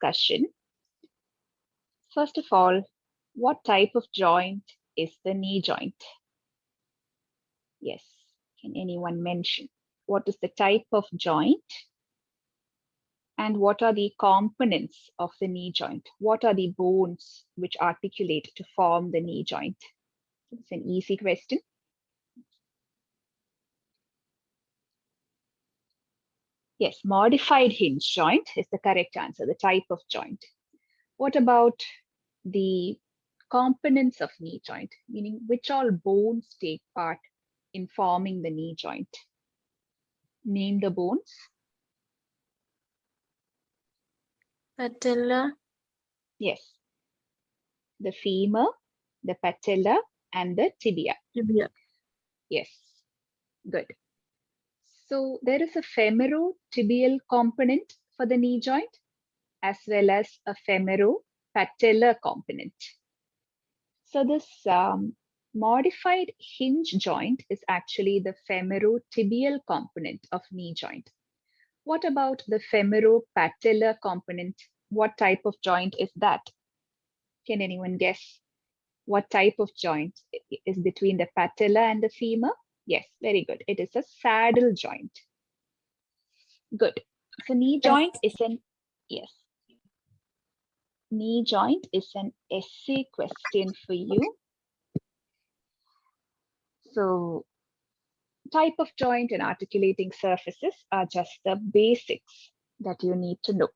discussion. First of all, what type of joint is the knee joint? Yes, can anyone mention? What is the type of joint? And what are the components of the knee joint? What are the bones which articulate to form the knee joint? It's an easy question. Yes, modified hinge joint is the correct answer, the type of joint. What about the components of knee joint, meaning which all bones take part in forming the knee joint? Name the bones. Patella. Yes. The femur, the patella, and the tibia. Tibia. Yes. Good. So there is a femorotibial component for the knee joint as well as a femoropatellar component. So this modified hinge joint is actually the femorotibial component of knee joint. What about the femoropatellar component? What type of joint is that? Can anyone guess what type of joint is between the patella and the femur? Yes, very good. It is a saddle joint. Good. So knee joint is an, yes. Knee joint is an essay question for you. So type of joint and articulating surfaces are just the basics that you need to know.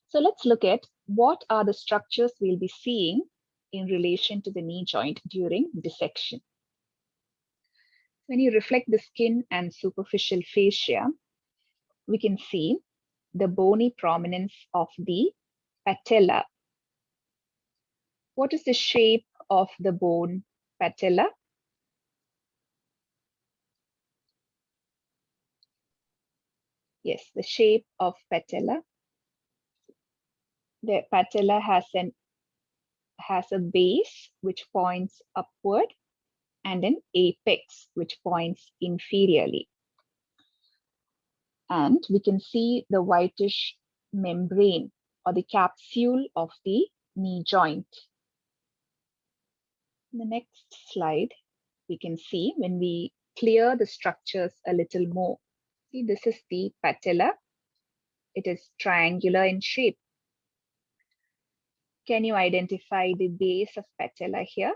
So let's look at what are the structures we'll be seeing in relation to the knee joint during dissection. When you reflect the skin and superficial fascia, we can see the bony prominence of the patella. What is the shape of the bone patella? Yes, the shape of patella. The patella has a base which points upward and an apex which points inferiorly. And we can see the whitish membrane or the capsule of the knee joint. In the next slide, we can see when we clear the structures a little more. See, this is the patella. It is triangular in shape. Can you identify the base of patella here?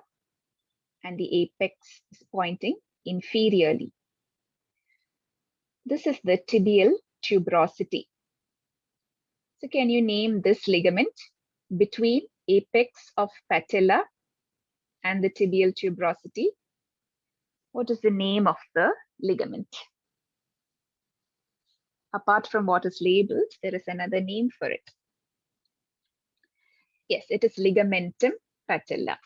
And the apex is pointing inferiorly. This is the tibial tuberosity. So can you name this ligament between apex of patella and the tibial tuberosity? What is the name of the ligament? Apart from what is labeled, there is another name for it. Yes, it is ligamentum patella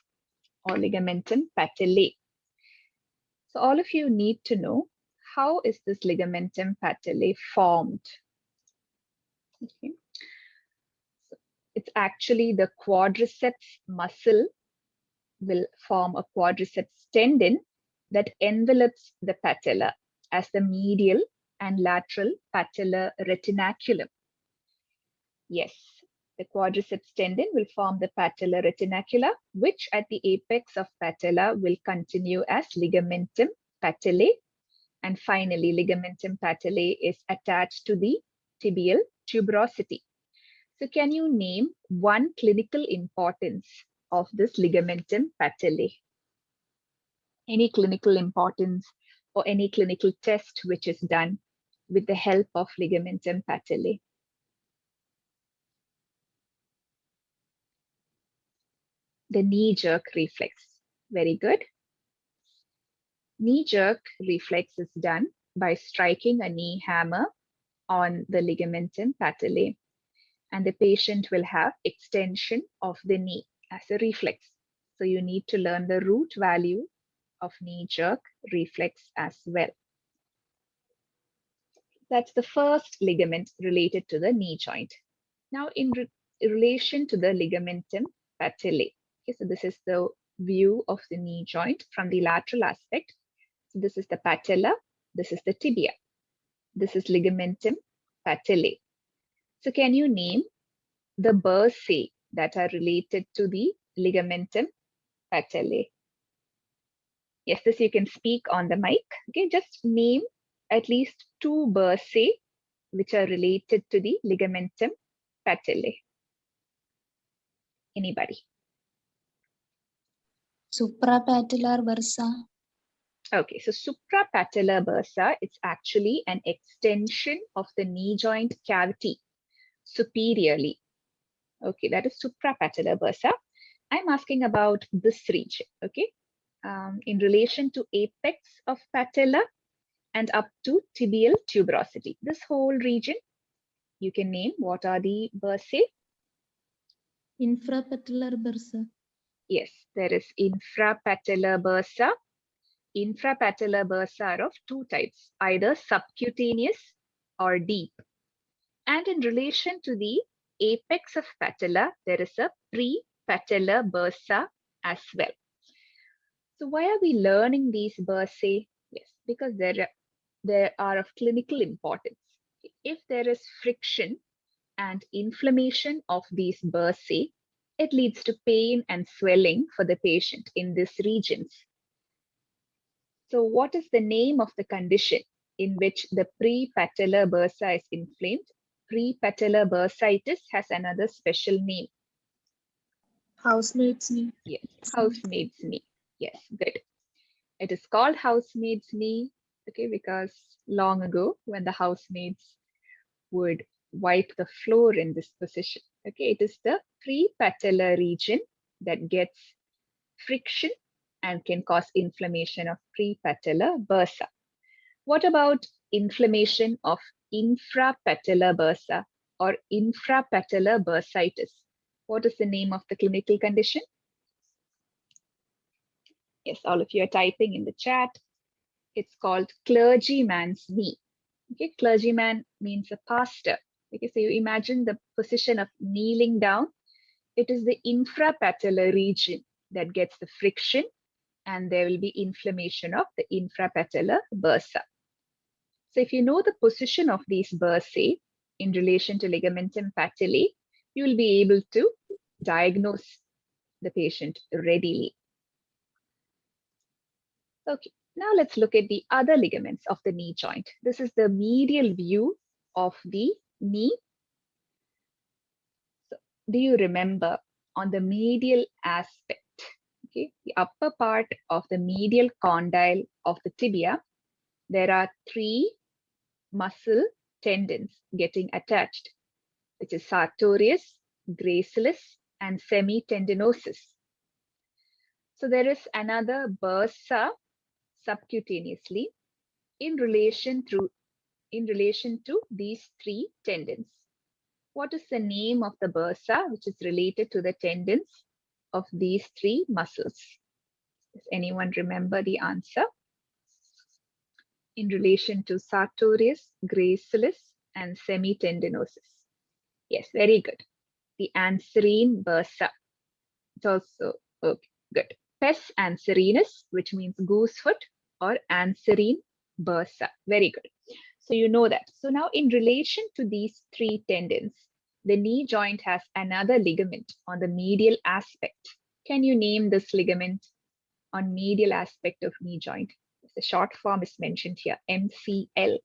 or ligamentum patellae. So all of you need to know, how is this ligamentum patellae formed? Okay. So it's actually the quadriceps muscle will form a quadriceps tendon that envelopes the patella as the medial and lateral patellar retinaculum. Yes, the quadriceps tendon will form the patellar retinacula, which at the apex of patella will continue as ligamentum patellae. And finally, ligamentum patellae is attached to the tibial tuberosity. So can you name one clinical importance of this ligamentum patellae? Any clinical importance or any clinical test which is done with the help of ligamentum patellae? The knee jerk reflex. Very good. Knee jerk reflex is done by striking a knee hammer on the ligamentum patellae, and the patient will have extension of the knee as a reflex. So you need to learn the root value of knee jerk reflex as well. That's the first ligament related to the knee joint. Now in relation to the ligamentum patellae. Okay, so this is the view of the knee joint from the lateral aspect. So this is the patella, this is the tibia. This is ligamentum patellae. So can you name the bursae that are related to the ligamentum patellae? Yes, this you can speak on the mic. Okay, just name at least 2 bursae which are related to the ligamentum patellae. Anybody? Suprapatellar bursa. Okay, so suprapatellar bursa, it's actually an extension of the knee joint cavity superiorly. Okay, that is suprapatellar bursa. I'm asking about this region, okay? In relation to apex of patella and up to tibial tuberosity. This whole region, you can name what are the bursae? Infrapatellar bursa. Yes, there is infrapatellar bursa. Infrapatellar bursa are of 2 types, either subcutaneous or deep. And in relation to the apex of patella, there is a prepatellar bursa as well. So why are we learning these bursae? Yes, because they are of clinical importance. If there is friction and inflammation of these bursae, it leads to pain and swelling for the patient in these regions. So what is the name of the condition in which the prepatellar bursa is inflamed? Prepatellar bursitis has another special name. Housemaid's knee. Yes, housemaid's knee. Yes, good. It is called housemaid's knee, okay, because long ago when the housemaids would wipe the floor in this position, okay, it is the prepatellar region that gets friction and can cause inflammation of prepatellar bursa. What about inflammation of infrapatellar bursa or infrapatellar bursitis? What is the name of the clinical condition? Yes, all of you are typing in the chat. It's called clergyman's knee. Okay, clergyman means a pastor. Okay, so you imagine the position of kneeling down. It is the infrapatellar region that gets the friction, and there will be inflammation of the infrapatellar bursa. So if you know the position of these bursae in relation to ligamentum patellae, you will be able to diagnose the patient readily. Okay, now let's look at the other ligaments of the knee joint. This is the medial view of the knee. So, do you remember on the medial aspect, okay, the upper part of the medial condyle of the tibia, there are 3 muscle tendons getting attached, which is sartorius, gracilis, and semitendinosus. So there is another bursa subcutaneously in relation to these 3 tendons. What is the name of the bursa which is related to the tendons of these 3 muscles? Does anyone remember the answer? In relation to sartorius, gracilis, and semitendinosus. Yes, very good. The anserine bursa. It's also okay, good. Pes anserinus, which means goosefoot, or anserine bursa. Very good. So you know that. So now in relation to these 3 tendons, the knee joint has another ligament on the medial aspect. Can you name this ligament on medial aspect of knee joint? The short form is mentioned here, MCL.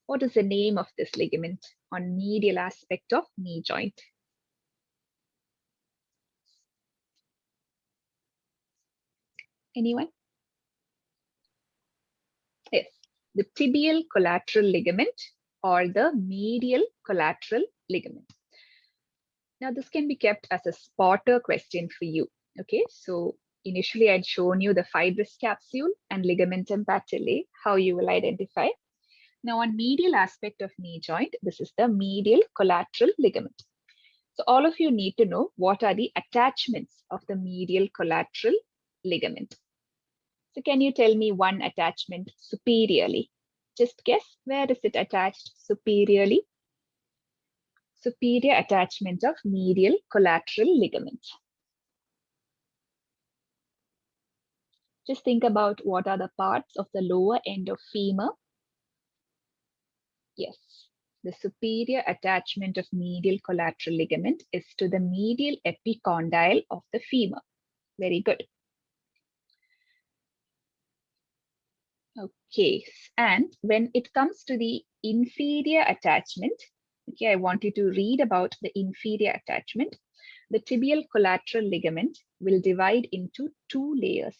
What is the name of this ligament on medial aspect of knee joint? Anyone? Yes, the tibial collateral ligament or the medial collateral ligament. Now this can be kept as a spotter question for you. Okay, so initially I'd shown you the fibrous capsule and ligamentum patellae, how you will identify. Now on medial aspect of knee joint, this is the medial collateral ligament. So all of you need to know what are the attachments of the medial collateral ligament. So can you tell me one attachment superiorly? Just guess, where is it attached superiorly? Superior attachment of medial collateral ligament. Just think about what are the parts of the lower end of femur. Yes, the superior attachment of medial collateral ligament is to the medial epicondyle of the femur. Very good. Okay, and when it comes to the inferior attachment, okay, I want you to read about the inferior attachment. The tibial collateral ligament will divide into two layers.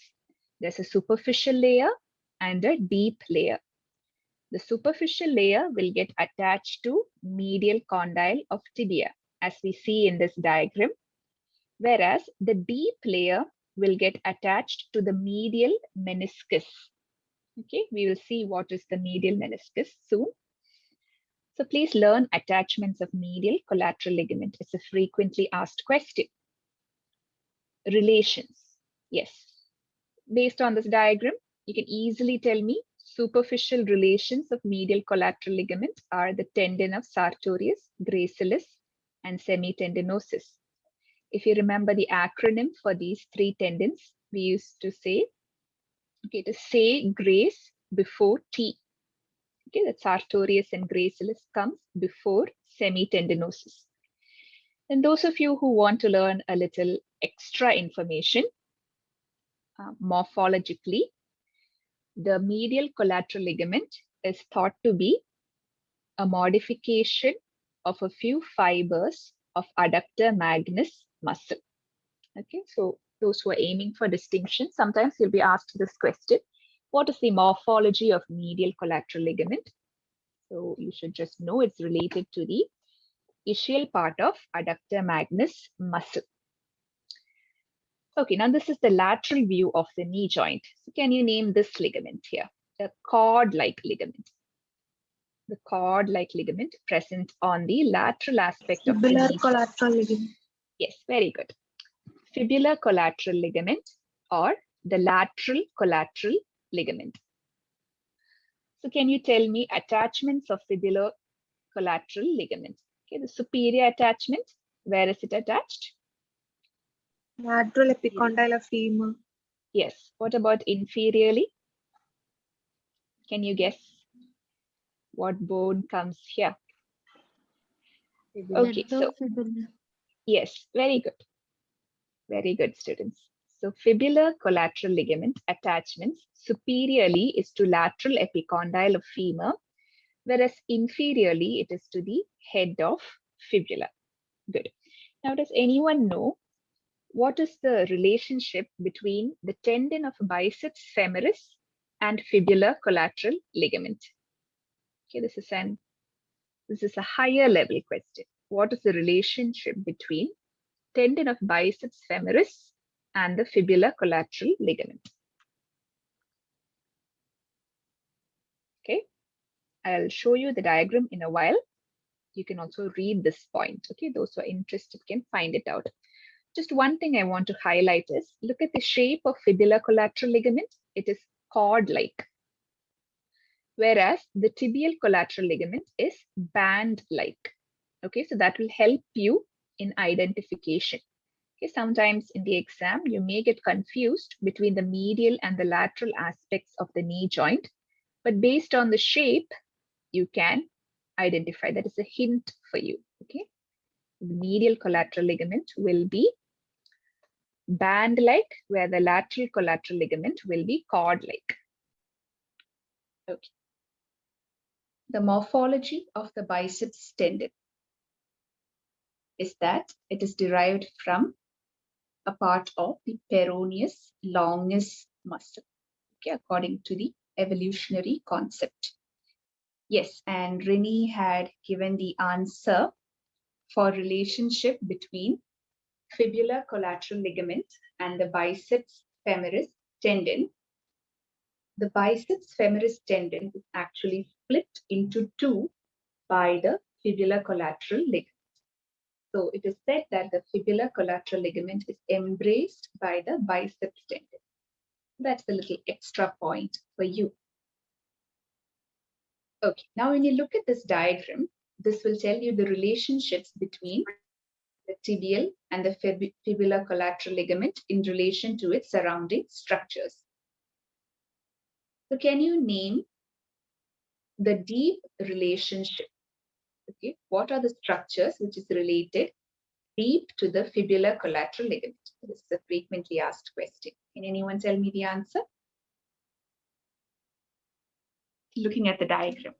There's a superficial layer and a deep layer. The superficial layer will get attached to medial condyle of tibia, as we see in this diagram, whereas the deep layer will get attached to the medial meniscus. Okay, we will see what is the medial meniscus soon. So please learn attachments of medial collateral ligament. It's a frequently asked question. Relations. Yes. Based on this diagram, you can easily tell me superficial relations of medial collateral ligament are the tendon of sartorius, gracilis, and semitendinosus. If you remember the acronym for these three tendons, we used to say, okay, to say grace before T. Okay, that sartorius and gracilis comes before semitendinosus. And those of you who want to learn a little extra information, morphologically, the medial collateral ligament is thought to be a modification of a few fibers of adductor magnus muscle. Okay, so those who are aiming for distinction, sometimes you'll be asked this question: what is the morphology of medial collateral ligament? So you should just know it's related to the ischial part of adductor magnus muscle. Okay, now this is the lateral view of the knee joint. So can you name this ligament here? The cord-like ligament. The cord-like ligament present on the lateral aspect of the Fibular knee. collateral ligament. Yes, very good. Fibular collateral ligament or the lateral collateral ligament. So can you tell me attachments of fibular collateral ligament? Okay, the superior attachment, where is it attached? Lateral epicondyle of femur. Yes. What about inferiorly? Can you guess what bone comes here? Okay, so yes, very good. Very good, students. So fibular collateral ligament attachments superiorly is to lateral epicondyle of femur, whereas inferiorly it is to the head of fibula. Good. Now, does anyone know what is the relationship between the tendon of biceps femoris and fibular collateral ligament? Okay, this is a higher level question. What is the relationship between tendon of biceps femoris and the fibular collateral ligament? Okay, I'll show you the diagram in a while. You can also read this point. Okay, those who are interested can find it out. Just one thing I want to highlight is, look at the shape of fibular collateral ligament. It is cord-like, whereas the tibial collateral ligament is band-like. Okay, so that will help you in identification. Okay, sometimes in the exam, you may get confused between the medial and the lateral aspects of the knee joint, but based on the shape, you can identify. That is a hint for you. Okay, the medial collateral ligament will be band-like, where the lateral collateral ligament will be cord-like. Okay. The morphology of the biceps tendon is that it is derived from a part of the peroneus longus muscle, okay, according to the evolutionary concept. Yes, and Rennie had given the answer for relationship between fibular collateral ligament and the biceps femoris tendon. The biceps femoris tendon is actually split into two by the fibular collateral ligament. So it is said that the fibular collateral ligament is embraced by the biceps tendon. That's a little extra point for you. Okay, now when you look at this diagram, this will tell you the relationships between the tibial and the fibular collateral ligament in relation to its surrounding structures. So can you name the deep relationship Okay, what are the structures which is related deep to the fibular collateral ligament? This is a frequently asked question. Can anyone tell me the answer? Looking at the diagram.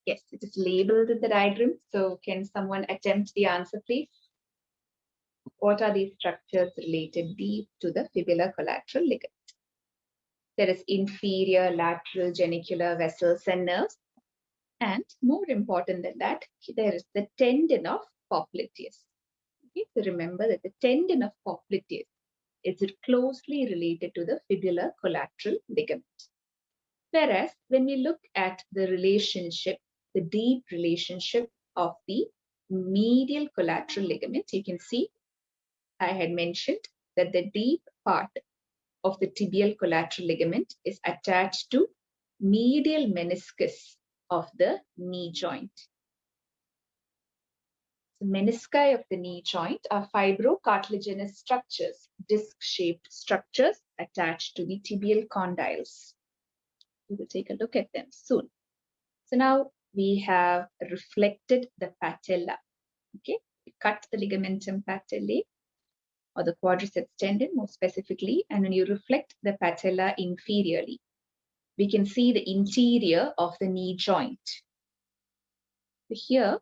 Yes, it is labeled in the diagram. So can someone attempt the answer, please? What are these structures related deep to the fibular collateral ligament? There is inferior, lateral, genicular vessels and nerves. And more important than that, there is the tendon of popliteus. Okay, so remember that the tendon of popliteus is closely related to the fibular collateral ligament. Whereas when we look at the relationship, the deep relationship of the medial collateral ligament, you can see I had mentioned that the deep part of the tibial collateral ligament is attached to medial meniscus of the knee joint. The menisci of the knee joint are fibrocartilaginous structures, disc-shaped structures attached to the tibial condyles. We will take a look at them soon. So now we have reflected the patella. Okay, we cut the ligamentum patellae or the quadriceps tendon more specifically, and when you reflect the patella inferiorly, we can see the interior of the knee joint. So here,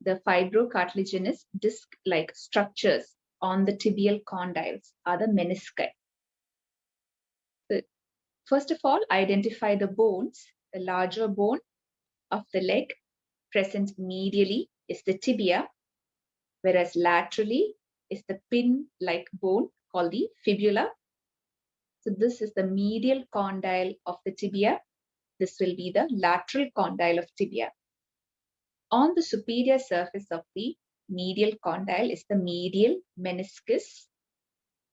the fibrocartilaginous disc-like structures on the tibial condyles are the menisci. So first of all, identify the bones. The larger bone of the leg present medially is the tibia, whereas laterally is the pin-like bone called the fibula. So this is the medial condyle of the tibia. This will be the lateral condyle of tibia. On the superior surface of the medial condyle is the medial meniscus,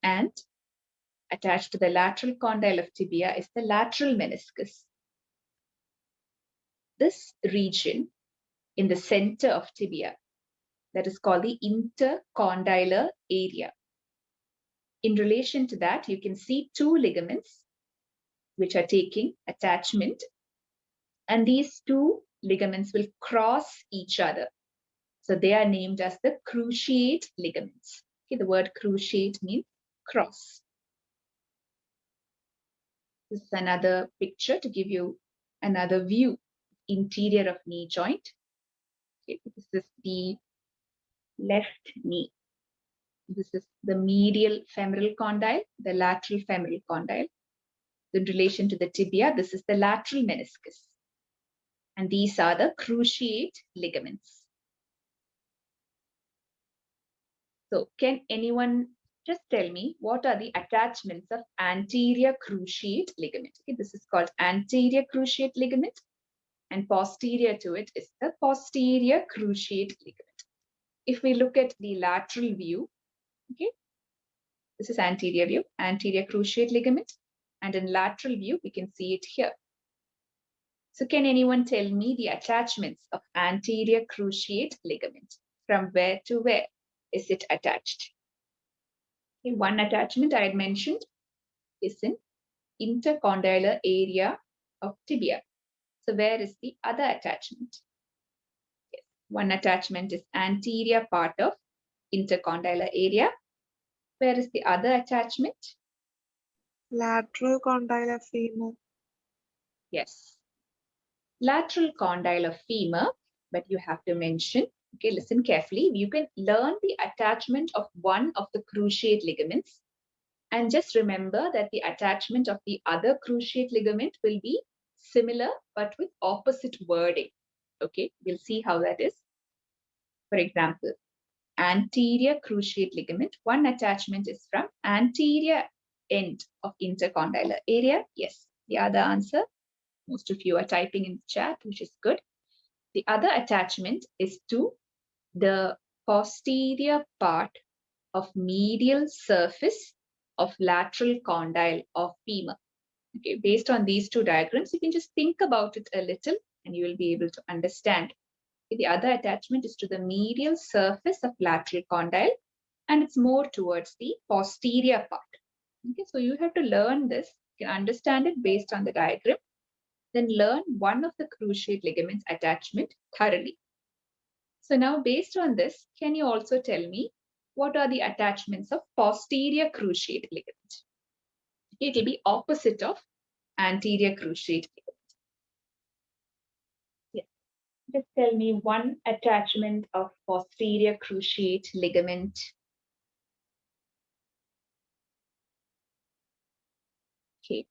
and attached to the lateral condyle of tibia is the lateral meniscus. This region in the center of tibia, that is called the intercondylar area. In relation to that, you can see two ligaments which are taking attachment, and these two ligaments will cross each other. So they are named as the cruciate ligaments. Okay, the word cruciate means cross. This is another picture to give you another view, interior of knee joint. Okay, this is the left knee. This is the medial femoral condyle, the lateral femoral condyle. In relation to the tibia, this is the lateral meniscus. And these are the cruciate ligaments. So can anyone just tell me what are the attachments of anterior cruciate ligament? Okay, this is called anterior cruciate ligament, and posterior to it is the posterior cruciate ligament. If we look at the lateral view, okay, this is anterior view, anterior cruciate ligament, and in lateral view, we can see it here. So can anyone tell me the attachments of anterior cruciate ligament? From where to where is it attached? Okay, one attachment I had mentioned is in intercondylar area of tibia. So where is the other attachment? Yes, one attachment is anterior part of intercondylar area. Where is the other attachment? Lateral condylar femur. Yes, lateral condylar femur, but you have to mention, okay, listen carefully. You can learn the attachment of one of the cruciate ligaments, and just remember that the attachment of the other cruciate ligament will be similar, but with opposite wording. Okay, we'll see how that is. For example, anterior cruciate ligament, one attachment is from anterior end of intercondylar area. Yes, the other answer. Most of you are typing in the chat, which is good. The other attachment is to the posterior part of medial surface of lateral condyle of femur. Okay, based on these two diagrams, you can just think about it a little and you will be able to understand. The other attachment is to the medial surface of lateral condyle, and it's more towards the posterior part. Okay, so you have to learn this. You can understand it based on the diagram. Then learn one of the cruciate ligaments attachment thoroughly. So now based on this, can you also tell me what are the attachments of posterior cruciate ligament? It will be opposite of anterior cruciate ligament. Yeah. Just tell me one attachment of posterior cruciate ligament. Okay.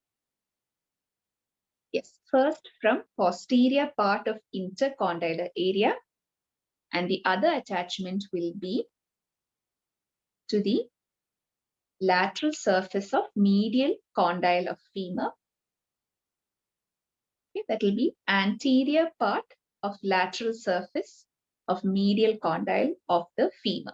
Yes, first from posterior part of intercondylar area, and the other attachment will be to the lateral surface of medial condyle of femur. Okay, that will be anterior part of lateral surface of medial condyle of the femur.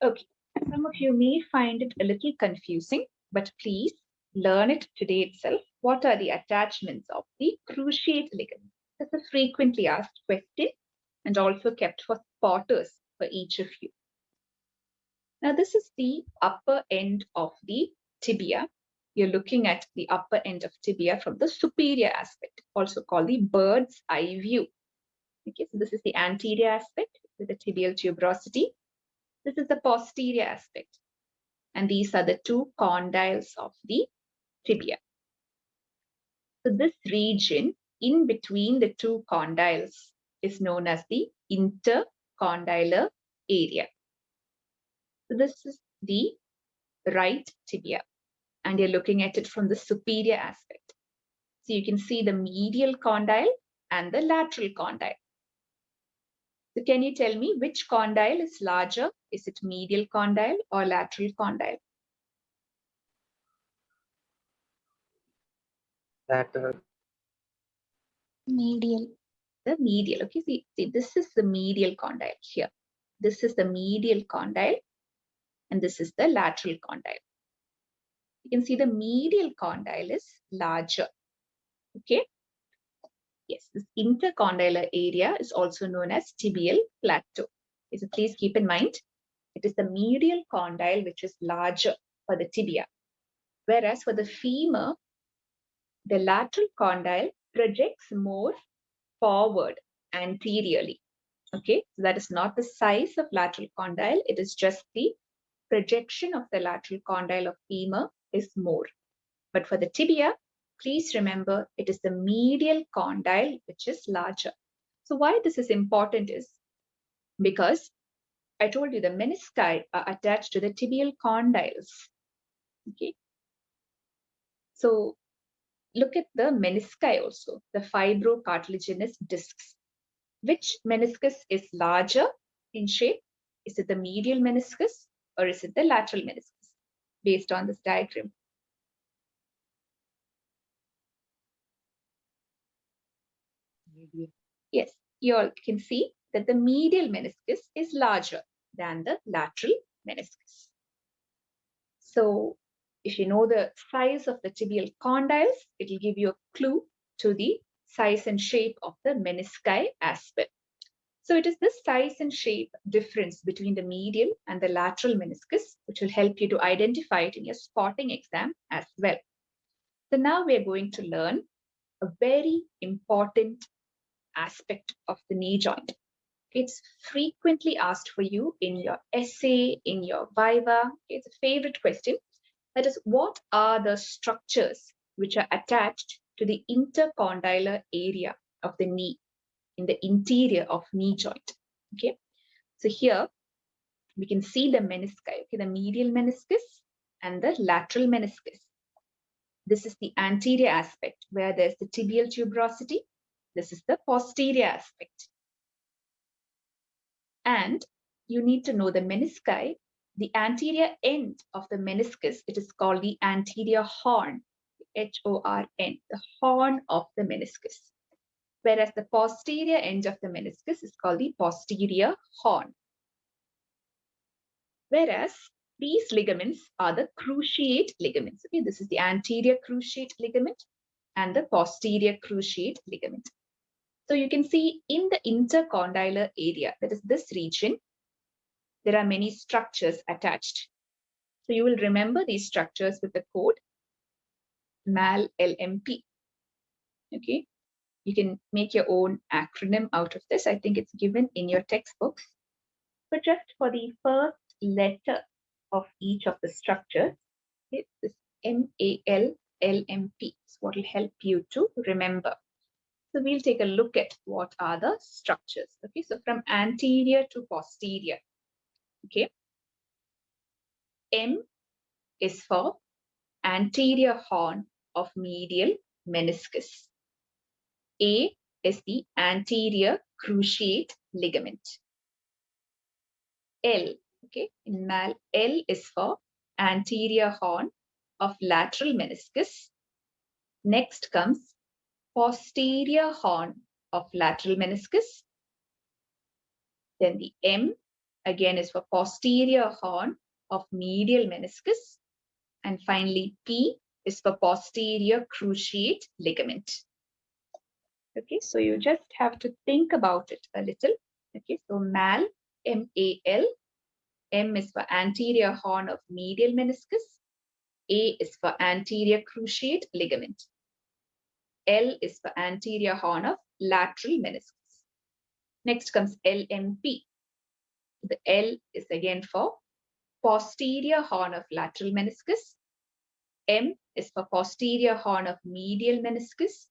Okay, some of you may find it a little confusing, but please learn it today itself. What are the attachments of the cruciate ligament? That's a frequently asked question and also kept for spotters for each of you. Now, this is the upper end of the tibia. You're looking at the upper end of tibia from the superior aspect, also called the bird's eye view. Okay, so this is the anterior aspect with the tibial tuberosity. This is the posterior aspect. And these are the two condyles of the tibia. So this region in between the two condyles is known as the intercondylar area. So this is the right tibia, and you're looking at it from the superior aspect. So you can see the medial condyle and the lateral condyle. So can you tell me which condyle is larger? Is it medial condyle or lateral condyle? Lateral. Medial. The medial. Okay, see, this is the medial condyle here. This is the medial condyle, and this is the lateral condyle. You can see the medial condyle is larger. Okay. Yes, this intercondylar area is also known as tibial plateau. Okay, so please keep in mind, it is the medial condyle which is larger for the tibia, whereas for the femur, the lateral condyle projects more forward anteriorly. Okay, so that is not the size of lateral condyle, it is just the projection of the lateral condyle of femur is more. But for the tibia, please remember it is the medial condyle which is larger. So why this is important is because I told you the menisci are attached to the tibial condyles. Okay. So look at the menisci also, the fibrocartilaginous discs. Which meniscus is larger in shape? Is it the medial meniscus or is it the lateral meniscus? Based on this diagram. Medial. Yes, you all can see that the medial meniscus is larger than the lateral meniscus. So if you know the size of the tibial condyles, it will give you a clue to the size and shape of the menisci as well. So it is this size and shape difference between the medial and the lateral meniscus, which will help you to identify it in your spotting exam as well. So now we are going to learn a very important aspect of the knee joint. It's frequently asked for you in your essay, in your viva. It's a favorite question. That is, what are the structures which are attached to the intercondylar area of the knee in the interior of knee joint? Okay, so here we can see the menisci, okay, the medial meniscus and the lateral meniscus. This is the anterior aspect where there's the tibial tuberosity. This is the posterior aspect. And you need to know the menisci, the anterior end of the meniscus, it is called the anterior horn, H-O-R-N, the horn of the meniscus. Whereas the posterior end of the meniscus is called the posterior horn. Whereas these ligaments are the cruciate ligaments. Okay, this is the anterior cruciate ligament and the posterior cruciate ligament. So you can see in the intercondylar area, that is this region, there are many structures attached. So you will remember these structures with the code MAL LMP. Okay, you can make your own acronym out of this. I think it's given in your textbooks. But just for the first letter of each of the structures, okay, this MAL LMP is what will help you to remember. So we'll take a look at what are the structures. Okay, so from anterior to posterior. Okay, M is for anterior horn of medial meniscus. A is the anterior cruciate ligament. L, okay, in MAL, L is for anterior horn of lateral meniscus. Next comes posterior horn of lateral meniscus. Then the M again is for posterior horn of medial meniscus. And finally, P is for posterior cruciate ligament. Okay, so you just have to think about it a little. Okay, so MAL, M-A-L, M is for anterior horn of medial meniscus. A is for anterior cruciate ligament. L is for anterior horn of lateral meniscus. Next comes LMP. The L is again for posterior horn of lateral meniscus. M is for posterior horn of medial meniscus.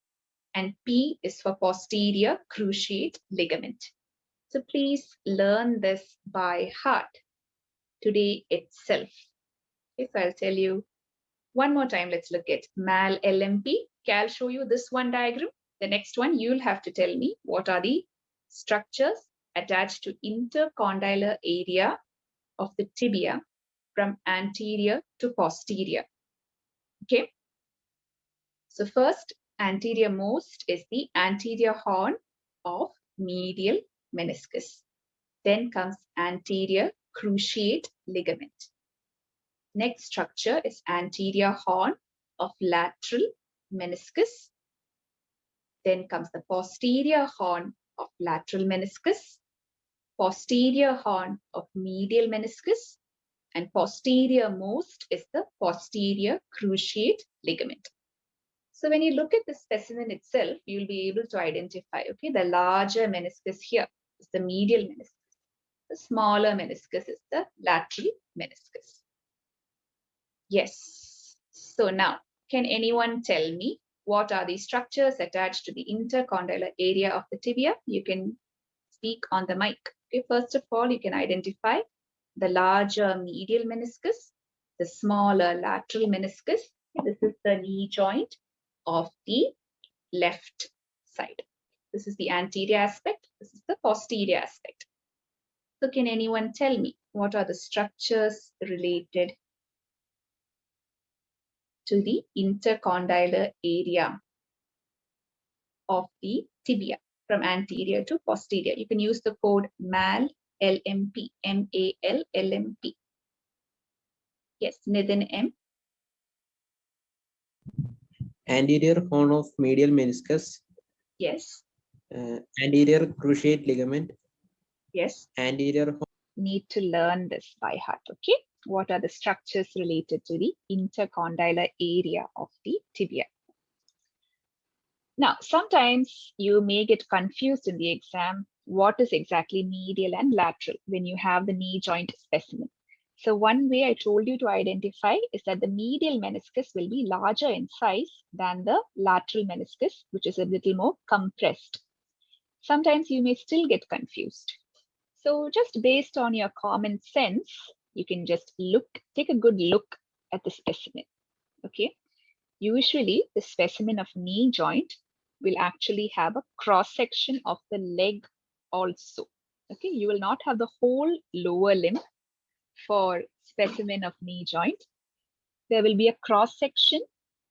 And P is for posterior cruciate ligament. So please learn this by heart today itself. If I'll tell you one more time, let's look at MAL LMP. Okay, I'll show you this one diagram. The next one, you'll have to tell me what are the structures attached to intercondylar area of the tibia from anterior to posterior. Okay. So first, anterior most is the anterior horn of medial meniscus. Then comes anterior cruciate ligament. Next structure is anterior horn of lateral meniscus. Then comes the posterior horn of lateral meniscus, posterior horn of medial meniscus, and posterior most is the posterior cruciate ligament. So when you look at the specimen itself, you'll be able to identify, okay, the larger meniscus here is the medial meniscus. The smaller meniscus is the lateral meniscus. Yes. So now, can anyone tell me what are the structures attached to the intercondylar area of the tibia? You can speak on the mic. Okay, first of all, you can identify the larger medial meniscus, the smaller lateral meniscus. This is the knee joint of the left side. This is the anterior aspect. This is the posterior aspect. So can anyone tell me what are the structures related to the intercondylar area of the tibia from anterior to posterior? You can use the code MAL LMP, MAL LMP. Yes, Nitin M. Anterior horn of medial meniscus. Yes. Anterior cruciate ligament. Yes. Anterior horn. Need to learn this by heart, okay? What are the structures related to the intercondylar area of the tibia? Now, sometimes you may get confused in the exam what is exactly medial and lateral when you have the knee joint specimen. So one way I told you to identify is that the medial meniscus will be larger in size than the lateral meniscus, which is a little more compressed. Sometimes you may still get confused. So just based on your common sense, you can just take a good look at the specimen, okay? Usually the specimen of knee joint will actually have a cross section of the leg also, okay? You will not have the whole lower limb for specimen of knee joint. There will be a cross section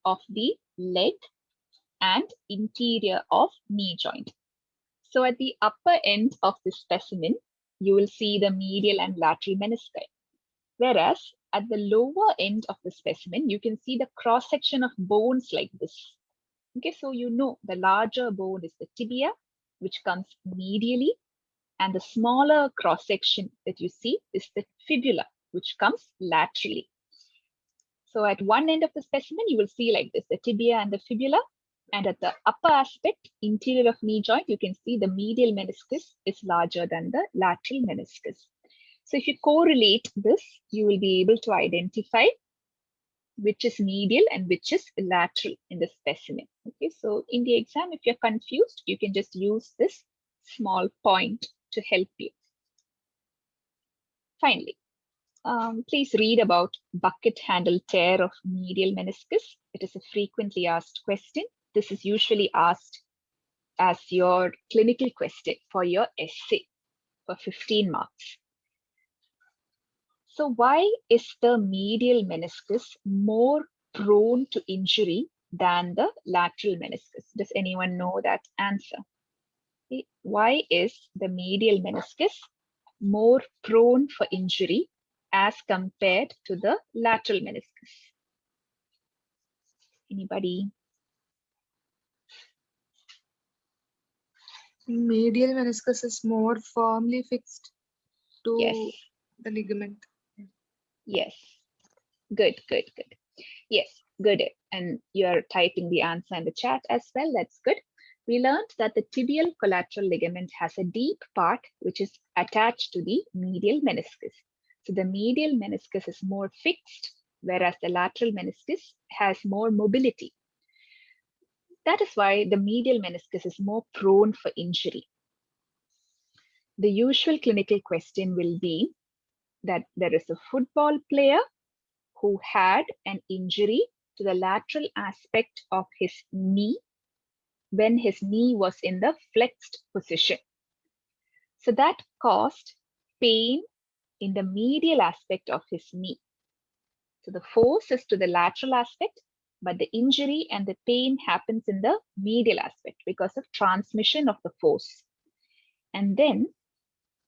of the leg and interior of knee joint. So at the upper end of the specimen, you will see the medial and lateral menisci. Whereas at the lower end of the specimen, you can see the cross section of bones like this. Okay, so you know the larger bone is the tibia which comes medially, and the smaller cross section that you see is the fibula, which comes laterally. So at one end of the specimen, you will see like this, the tibia and the fibula. And at the upper aspect, interior of knee joint, you can see the medial meniscus is larger than the lateral meniscus. So if you correlate this, you will be able to identify which is medial and which is lateral in the specimen. Okay, so in the exam, if you're confused, you can just use this small point to help you. Finally, please read about bucket handle tear of medial meniscus. It is a frequently asked question. This is usually asked as your clinical question for your essay for 15 marks. So why is the medial meniscus more prone to injury than the lateral meniscus? Does anyone know that answer? Okay. Why is the medial meniscus more prone for injury as compared to the lateral meniscus? Anybody? Medial meniscus is more firmly fixed to Yes. the ligament. Yes. Good. Yes, good. And you're typing the answer in the chat as well. That's good. We learned that the tibial collateral ligament has a deep part which is attached to the medial meniscus. So the medial meniscus is more fixed, whereas the lateral meniscus has more mobility. That is why the medial meniscus is more prone for injury. The usual clinical question will be that there is a football player who had an injury to the lateral aspect of his knee when his knee was in the flexed position. So that caused pain in the medial aspect of his knee. So the force is to the lateral aspect, but the injury and the pain happens in the medial aspect because of transmission of the force. And then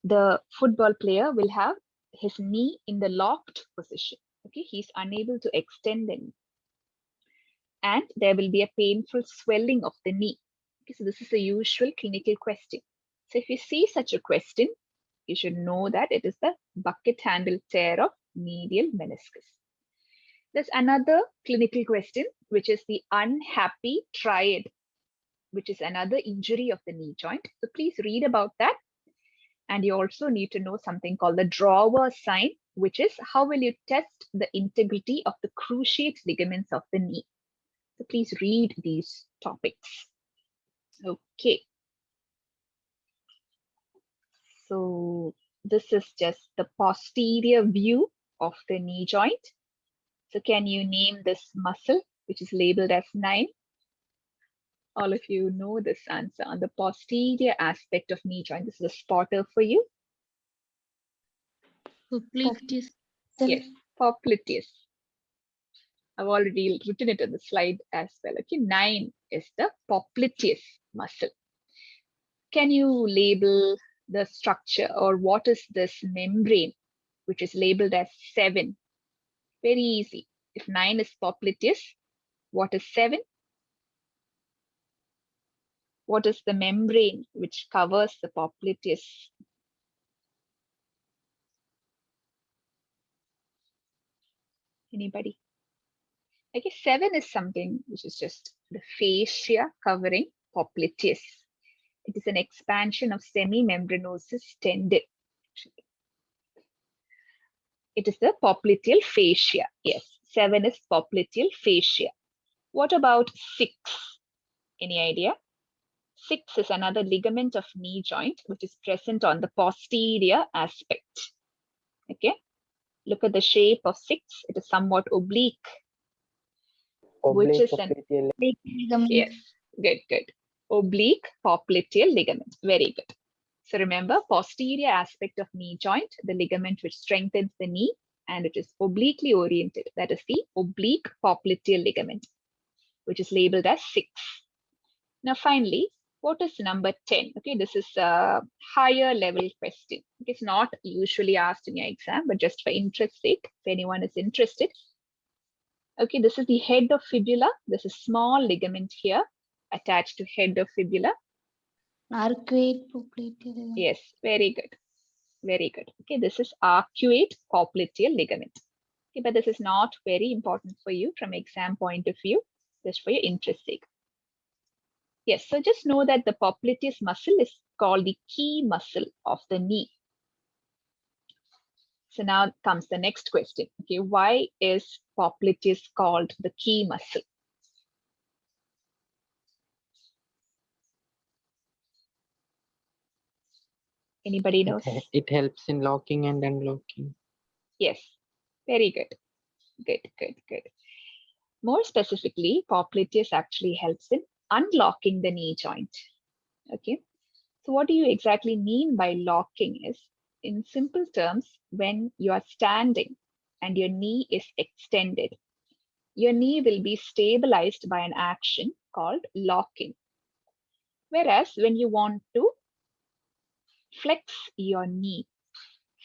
the football player will have his knee in the locked position. Okay, he's unable to extend the knee. And there will be a painful swelling of the knee. Okay, so this is a usual clinical question. So if you see such a question, you should know that it is the bucket handle tear of medial meniscus. There's another clinical question, which is the unhappy triad, which is another injury of the knee joint. So please read about that. And you also need to know something called the drawer sign, which is how will you test the integrity of the cruciate ligaments of the knee. So please read these topics. Okay. So this is just the posterior view of the knee joint. So can you name this muscle, which is labeled as 9? All of you know this answer. On the posterior aspect of knee joint, this is a spotter for you. Popliteus. Yes, popliteus. I've already written it on the slide as well. Okay, 9 is the popliteus muscle. Can you label the structure, or what is this membrane, which is labeled as 7? Very easy. If 9 is popliteus, what is 7? What is the membrane which covers the popliteus? Anybody? I guess 7 is something which is just the fascia covering popliteus. It is an expansion of semimembranosus tendon. It is the popliteal fascia. Yes, 7 is popliteal fascia. What about 6? Any idea? 6 is another ligament of knee joint, which is present on the posterior aspect. Okay, look at the shape of 6. It is somewhat oblique. Which is an Ligament. yes, good. Oblique popliteal ligament. Very good. So remember, posterior aspect of knee joint, the ligament which strengthens the knee, and it is obliquely oriented. That is the oblique popliteal ligament, which is labeled as 6. Now, finally, what is number 10? Okay, this is a higher level question. It's not usually asked in your exam, but just for interest sake, if anyone is interested. Okay, this is the head of fibula. There's a small ligament here attached to head of fibula. Arcuate popliteal ligament. Yes, very good. Very good. Okay, this is arcuate popliteal ligament. Okay, but this is not very important for you from exam point of view, just for your interest sake. Yes, so just know that the popliteus muscle is called the key muscle of the knee. So now comes the next question. Okay, why is popliteus called the key muscle? Anybody knows? It helps in locking and unlocking. Yes, very good. Good, good, good. More specifically, popliteus actually helps in unlocking the knee joint. Okay, so what do you exactly mean by locking is, in simple terms, when you are standing and your knee is extended, your knee will be stabilized by an action called locking. Whereas when you want to flex your knee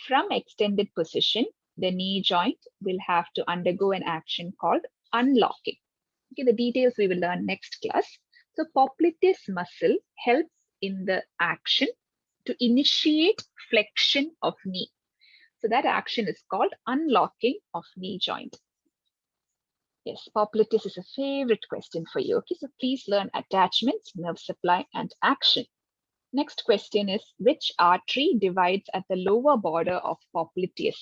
from extended position, the knee joint will have to undergo an action called unlocking. Okay, the details we will learn next class. So popliteus muscle helps in the action to initiate flexion of knee. So that action is called unlocking of knee joint. Yes, popliteus is a favorite question for you. Okay, so please learn attachments, nerve supply, and action. Next question is, which artery divides at the lower border of popliteus?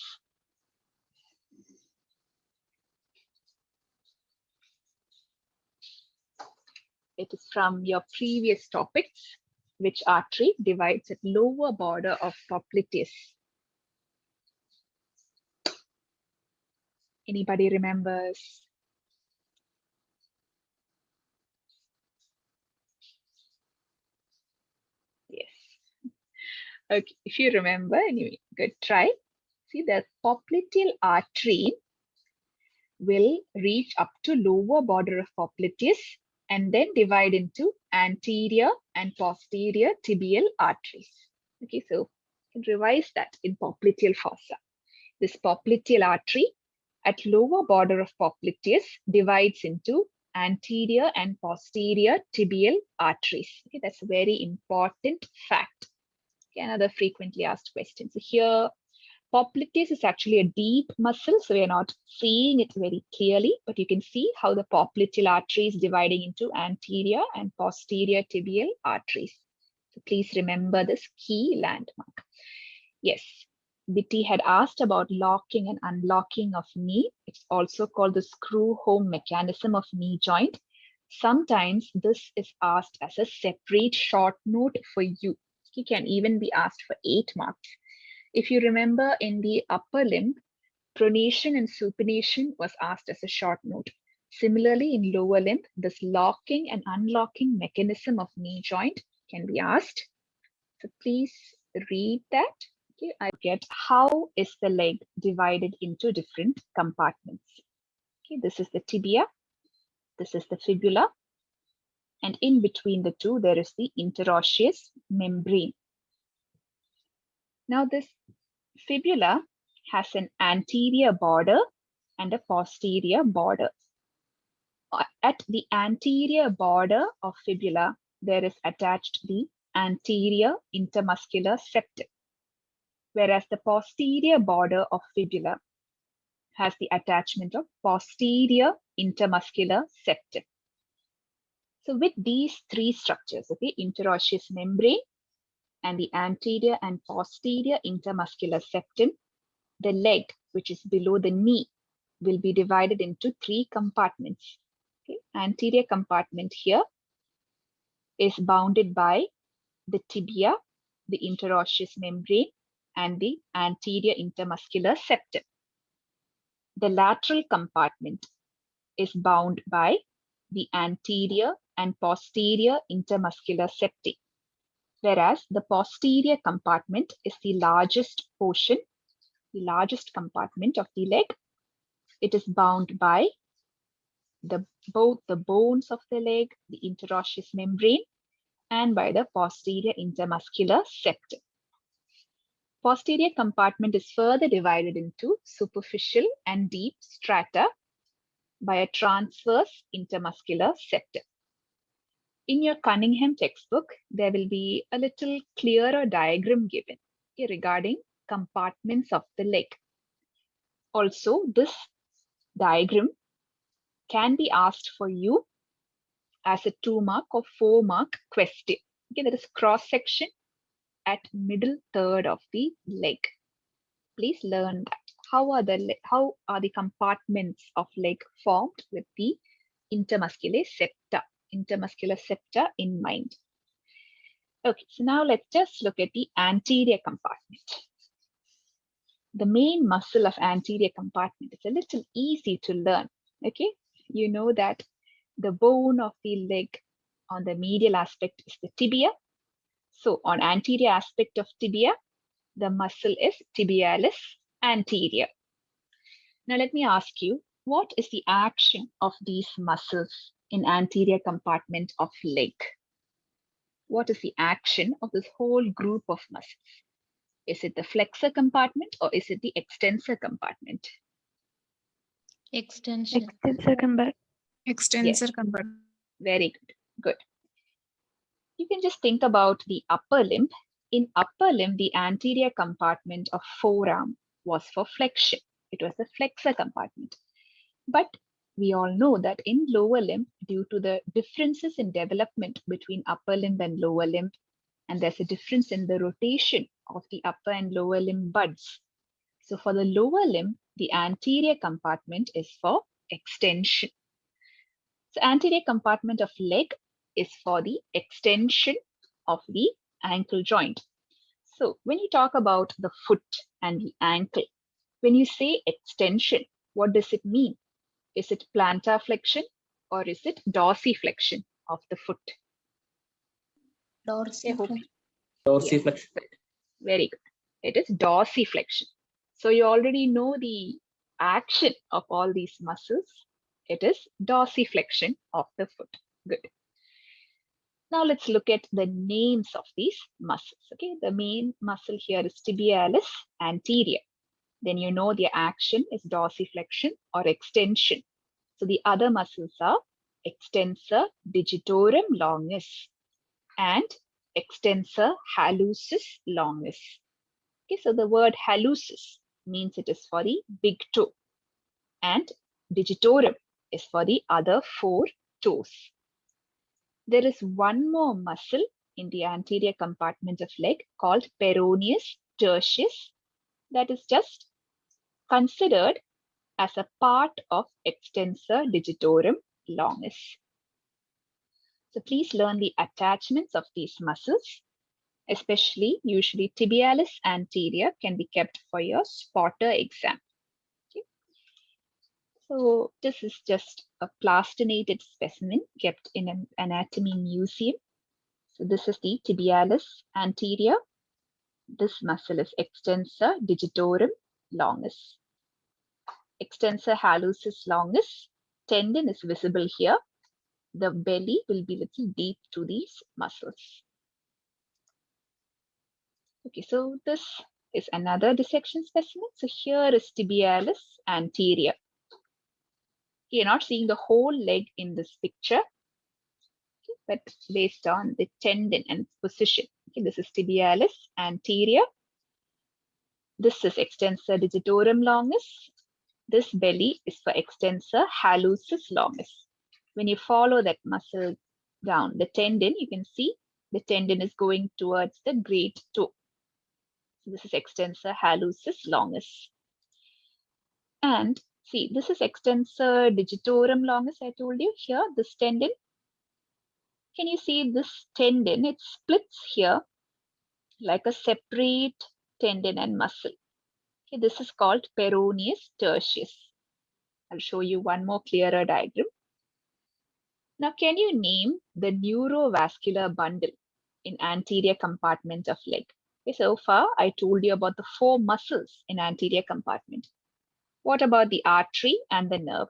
It is from your previous topics. Which artery divides at lower border of popliteus? Anybody remembers? Yes. Okay, if you remember, anyway, good try. See, the popliteal artery will reach up to lower border of popliteus and then divide into anterior and posterior tibial arteries. Okay, so you can revise that in popliteal fossa. This popliteal artery at lower border of popliteus divides into anterior and posterior tibial arteries. Okay, that's a very important fact. Okay, another frequently asked question. So here, popliteus is actually a deep muscle, so we are not seeing it very clearly, but you can see how the popliteal artery is dividing into anterior and posterior tibial arteries. So please remember this key landmark. Yes, Bitty had asked about locking and unlocking of knee. It's also called the screw home mechanism of knee joint. Sometimes this is asked as a separate short note for you. It can even be asked for 8 marks. If you remember, in the upper limb, pronation and supination was asked as a short note. Similarly, in lower limb, this locking and unlocking mechanism of knee joint can be asked. So please read that. Okay, I get how is the leg divided into different compartments. Okay, this is the tibia, this is the fibula, and in between the two, there is the interosseous membrane. Now, this fibula has an anterior border and a posterior border. At the anterior border of fibula, there is attached the anterior intermuscular septum, whereas the posterior border of fibula has the attachment of posterior intermuscular septum. So with these 3 structures, okay, interosseous membrane and the anterior and posterior intermuscular septum, the leg, which is below the knee, will be divided into 3 compartments. Okay. Anterior compartment here is bounded by the tibia, the interosseous membrane, and the anterior intermuscular septum. The lateral compartment is bound by the anterior and posterior intermuscular septi, whereas the posterior compartment is the largest portion, the largest compartment of the leg. It is bound by both the bones of the leg, the interosseous membrane, and by the posterior intermuscular septum. Posterior compartment is further divided into superficial and deep strata by a transverse intermuscular septum. In your Cunningham textbook, there will be a little clearer diagram given regarding compartments of the leg. Also, this diagram can be asked for you as a 2-mark or 4-mark question. Okay, there is cross section at middle third of the leg. Please learn that. How are the compartments of leg formed with the intermuscular septa in mind? Okay, so now let's just look at the anterior compartment. The main muscle of anterior compartment is a little easy to learn. Okay, you know that the bone of the leg on the medial aspect is the tibia. So on anterior aspect of tibia, the muscle is tibialis anterior. Now let me ask you, what is the action of these muscles in anterior compartment of leg? What is the action of this whole group of muscles? Is it the flexor compartment or is it the extensor compartment? Extension. Extensor compartment. Very good. Good. You can just think about the upper limb. In upper limb, the anterior compartment of forearm was for flexion. It was the flexor compartment. But we all know that in lower limb, due to the differences in development between upper limb and lower limb, and there's a difference in the rotation of the upper and lower limb buds. So for the lower limb, the anterior compartment is for extension. So anterior compartment of leg is for the extension of the ankle joint. So when you talk about the foot and the ankle, when you say extension, what does it mean? Is it plantar flexion or is it dorsiflexion of the foot? Dorsiflexion. Dorsiflexion. Yes, very good. It is dorsiflexion. So you already know the action of all these muscles. It is dorsiflexion of the foot. Good. Now let's look at the names of these muscles. Okay, the main muscle here is tibialis anterior. Then you know their action is dorsiflexion or extension. So the other muscles are extensor digitorum longus and extensor hallucis longus. Okay, so the word hallucis means it is for the big toe and digitorum is for the other 4 toes. There is one more muscle in the anterior compartment of leg called peroneus tertius that is just considered as a part of extensor digitorum longus. So please learn the attachments of these muscles, especially usually tibialis anterior can be kept for your spotter exam. Okay. So this is just a plastinated specimen kept in an anatomy museum. So this is the tibialis anterior. This muscle is extensor digitorum longus. Extensor hallucis longus tendon is visible here. The belly will be little deep to these muscles. Okay, so this is another dissection specimen. So here is tibialis anterior. You're not seeing the whole leg in this picture, okay, but based on the tendon and position. Okay, this is tibialis anterior. This is extensor digitorum longus. This belly is for extensor hallucis longus. When you follow that muscle down, the tendon, you can see the tendon is going towards the great toe. So this is extensor hallucis longus. And see, this is extensor digitorum longus, I told you here, this tendon. Can you see this tendon? It splits here like a separate tendon and muscle. Okay, this is called peroneus tertius. I'll show you one more clearer diagram. Now, can you name the neurovascular bundle in anterior compartment of leg? Okay, so far, I told you about the 4 muscles in anterior compartment. What about the artery and the nerve?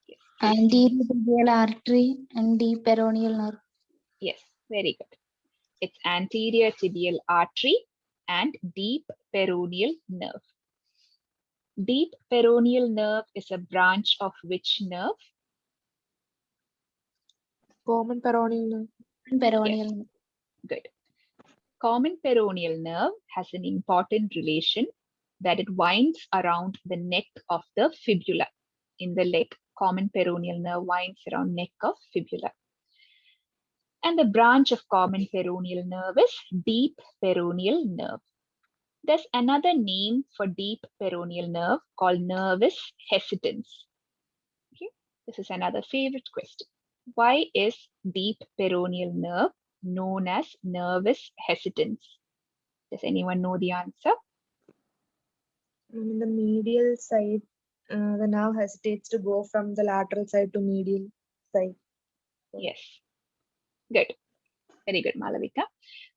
Yes, Anterior tibial artery and the peroneal nerve. yes, very good. It's anterior tibial artery and deep peroneal nerve. Deep peroneal nerve is a branch of which nerve? Common peroneal nerve. Peroneal. Yes. Good. Common peroneal nerve has an important relation that it winds around the neck of the fibula in the leg. Common peroneal nerve winds around neck of fibula. And the branch of common peroneal nerve is deep peroneal nerve. There's another name for deep peroneal nerve called nervus hesitans. Okay, this is another favorite question. Why is deep peroneal nerve known as nervus hesitans? Does anyone know the answer? In the medial side, the nerve hesitates to go from the lateral side to medial side. Yes. Good. Very good, Malavika.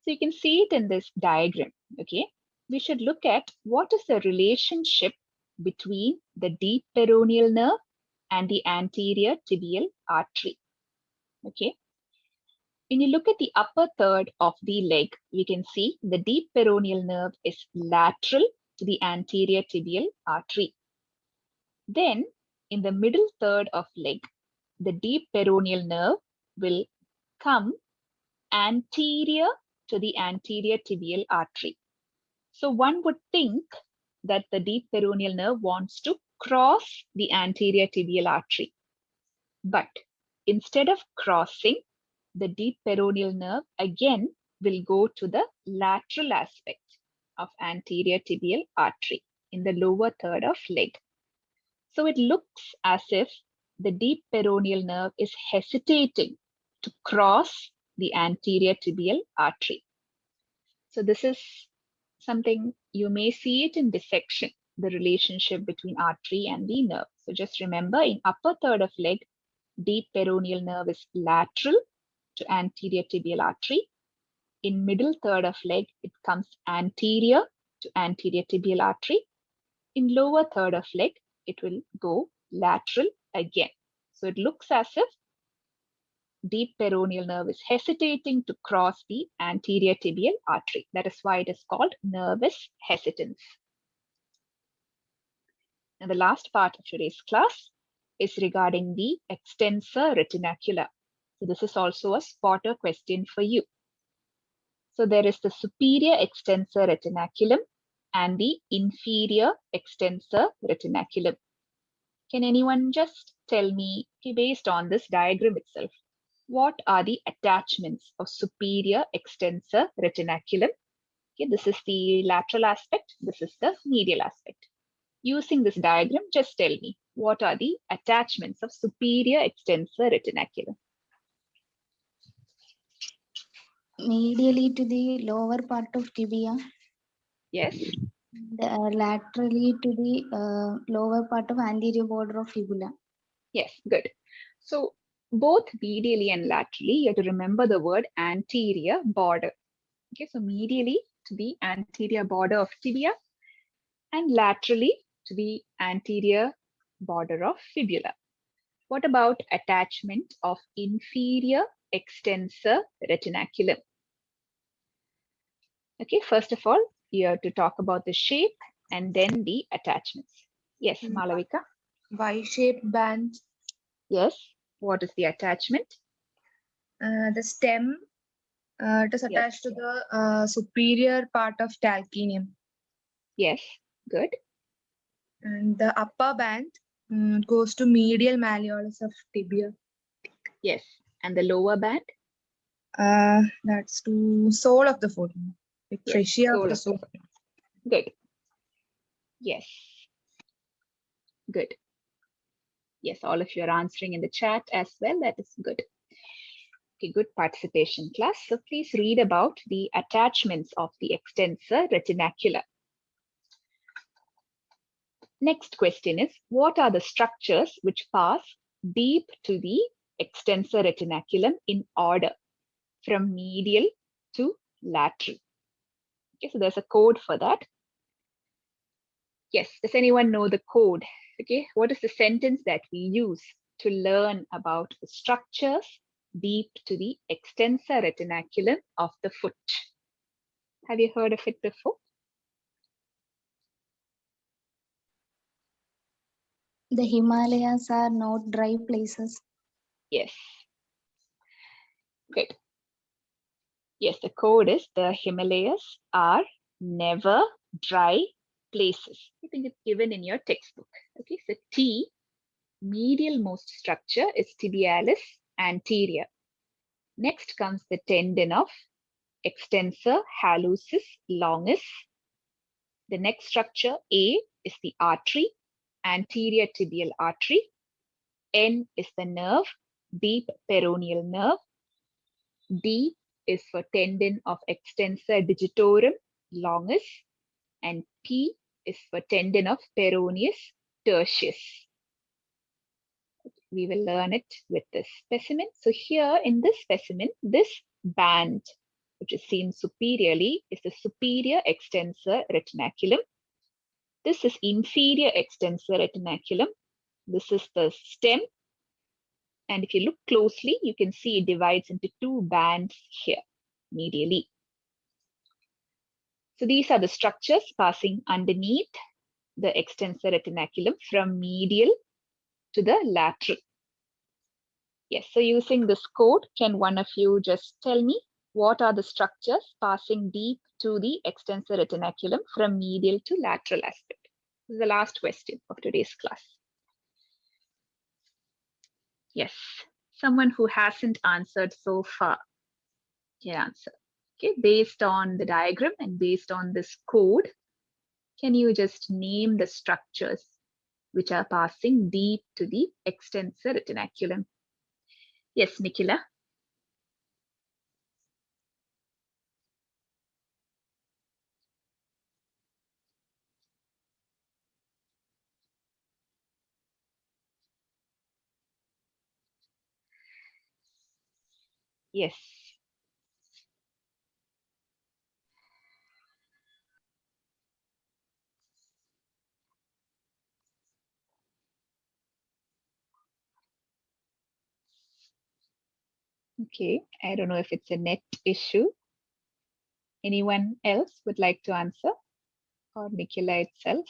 So you can see it in this diagram. Okay. We should look at what is the relationship between the deep peroneal nerve and the anterior tibial artery. Okay. When you look at the upper third of the leg, you can see the deep peroneal nerve is lateral to the anterior tibial artery. Then in the middle third of leg, the deep peroneal nerve will come anterior to the anterior tibial artery. So one would think that the deep peroneal nerve wants to cross the anterior tibial artery. But instead of crossing, the deep peroneal nerve again will go to the lateral aspect of anterior tibial artery in the lower third of leg. So it looks as if the deep peroneal nerve is hesitating to cross the anterior tibial artery. So this is something you may see it in dissection, the relationship between artery and the nerve. So just remember, in upper third of leg, deep peroneal nerve is lateral to anterior tibial artery. In middle third of leg, it comes anterior to anterior tibial artery. In lower third of leg, it will go lateral again. So it looks as if deep peroneal nerve is hesitating to cross the anterior tibial artery. That is why it is called nervus hesitans. And the last part of today's class is regarding the extensor retinacula. So this is also a spotter question for you. So there is the superior extensor retinaculum and the inferior extensor retinaculum. Can anyone just tell me, based on this diagram itself, what are the attachments of superior extensor retinaculum? Okay, this is the lateral aspect. This is the medial aspect. Using this diagram, just tell me, what are the attachments of superior extensor retinaculum? Medially to the lower part of tibia. Yes. Laterally to the lower part of anterior border of fibula. Yes, good. So both medially and laterally, you have to remember the word anterior border. Okay, so medially to the anterior border of tibia and laterally to the anterior border of fibula. What about attachment of inferior extensor retinaculum? Okay, first of all, you have to talk about the shape and then the attachments. Yes, Malavika? Y-shaped band. Yes. What is the attachment? The stem, it is attached to the superior part of calcaneum. Yes, good. And the upper band goes to medial malleolus of tibia. Yes. And the lower band? That's to sole of the foot. Like Yes, fascia sole of the of the sole. Good. Yes. Good. Yes, all of you are answering in the chat as well. That is good. Okay, good participation, class. So please read about the attachments of the extensor retinacula. Next question is, what are the structures which pass deep to the extensor retinaculum in order from medial to lateral? Okay, so there's a code for that. Yes, does anyone know the code? Okay, what is the sentence that we use to learn about the structures deep to the extensor retinaculum of the foot? Have you heard of it before? The Himalayas are not dry places. Yes. Good. Yes, the code is the Himalayas are never dry places. I think it's given in your textbook. Okay, so T, medial most structure is tibialis anterior. Next comes the tendon of extensor hallucis longus. The next structure, A, is the artery, anterior tibial artery. N is the nerve, deep peroneal nerve. D is for tendon of extensor digitorum longus. And P is for tendon of peroneus tertius. We will learn it with this specimen. So here in this specimen, this band, which is seen superiorly, is the superior extensor retinaculum. This is inferior extensor retinaculum. This is the stem. And if you look closely, you can see it divides into two bands here, medially. So these are the structures passing underneath the extensor retinaculum from medial to the lateral. Yes, so using this code, can one of you just tell me what are the structures passing deep to the extensor retinaculum from medial to lateral aspect? This is the last question of today's class. Yes, someone who hasn't answered so far can answer. Okay, based on the diagram and based on this code, can you just name the structures which are passing deep to the extensor retinaculum? Yes, Nikhila. Yes. Okay, I don't know if it's a net issue. Anyone else would like to answer? Or Nikhila itself?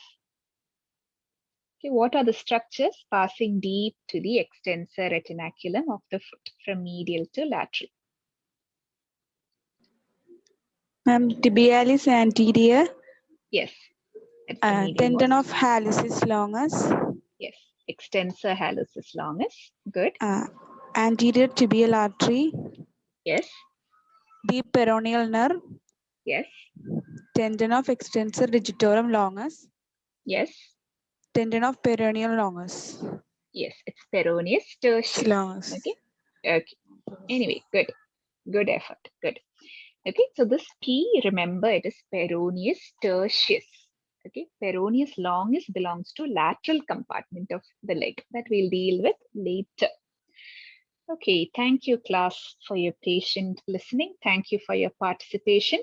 Okay, what are the structures passing deep to the extensor retinaculum of the foot from medial to lateral? Tibialis anterior, Yes, that's the medial tendon most. of hallucis longus, Yes, extensor hallucis longus. Good. anterior tibial artery, Yes, deep peroneal nerve, yes, tendon of extensor digitorum longus, yes, tendon of peroneal longus. yes. It's peroneus tertius. Longus. Okay. Okay. Anyway, good. Good effort. Good. Okay, so this P, remember, it is peroneus tertius. Okay, peroneus longus belongs to lateral compartment of the leg that we'll deal with later. Okay, thank you class for your patient listening. Thank you for your participation.